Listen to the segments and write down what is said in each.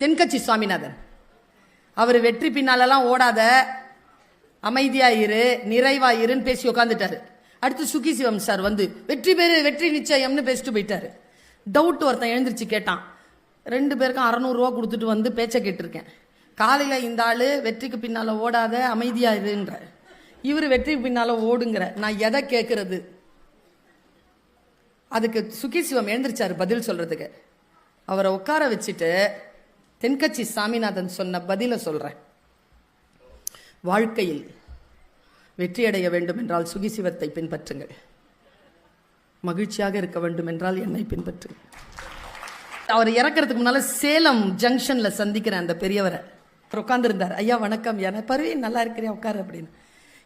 தென்கட்சி சுவாமிநாதன் அவர் வெற்றி பின்னாலெல்லாம் ஓடாத, அமைதியாயிரு, நிறைவாயிருன்னு பேசி உட்காந்துட்டாரு. அடுத்து சுகி சிவம் சார் வந்து வெற்றி பேரு வெற்றி நிச்சயம்னு பேசிட்டு போயிட்டாரு. டவுட் ஒருத்தன் எழுந்திரிச்சு கேட்டான். 2 பேருக்கும் 600 ரூபா கொடுத்துட்டு வந்து பேச்சை கேட்டிருக்கேன். காலையில் இந்த ஆள் வெற்றிக்கு பின்னால் ஓடாத, அமைதியாயிருன்ற, இவர் வெற்றிக்கு பின்னால் ஓடுங்கிற, நான் எதை கேட்கறது? அதுக்கு சுகி சிவம் எழுந்திரிச்சாரு பதில் சொல்றதுக்கு. அவரை உட்கார வச்சுட்டு தென்கட்சி சாமிநாதன் சொன்ன பதில சொல்றேன். வாழ்க்கையில் வெற்றியடைய வேண்டும் என்றால் சுகிசிவத்தை பின்பற்றுங்கள், மகிழ்ச்சியாக இருக்க வேண்டும் என்றால் என்னை பின்பற்றுங்கள். அவர் இறக்கிறதுக்கு முன்னால சேலம் ஜங்ஷன்ல சந்திக்கிறேன் அந்த பெரியவரை. அவர் உட்காந்துருந்தார். ஐயா வணக்கம், என பருவீன் நல்லா இருக்கிறேன் உட்காரு அப்படின்னு.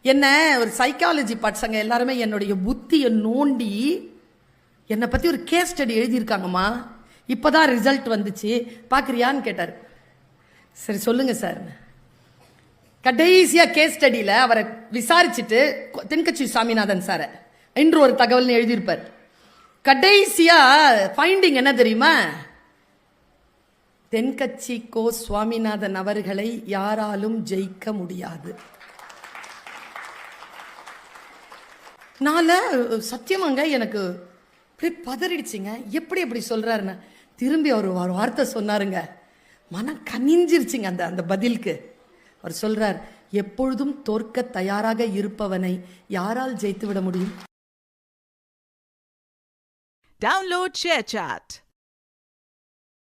என்ன ஒரு சைக்காலஜி பட்சங்க எல்லாருமே என்னுடைய புத்தியை நோண்டி என்னை பத்தி ஒரு கேஸ் ஸ்டடி எழுதியிருக்காங்கம்மா, இப்பதான் ரிசல்ட் வந்துச்சு, பாக்குறியான்னு கேட்டார். சரி சொல்லுங்க சார். கடைசியா கேஸ் ஸ்டடியில அவரை விசாரிச்சுட்டு தென்கட்சி சாமிநாதன் சார் என்று ஒரு தகவல் எழுதியிருப்பார். கடைசியா ஃபைண்டிங் என்ன தெரியுமா? தென்கட்சி கோ சுவாமிநாதன் அவர்களை யாராலும் ஜெயிக்க முடியாது. நால சத்தியமாங்க எனக்கு பதறிடுச்சுங்க. எப்படி எப்படி சொல்றாருன்னு திரும்பி அவர் ஒரு வார்த்தை சொன்னாருங்க, மனம் கனிஞ்சிருச்சுங்க அந்த பதிலுக்கு. அவர் சொல்றார், எப்பொழுதும் தோற்க தயாராக இருப்பவனை யாரால் ஜெயித்து விட முடியும்? Download ShareChat.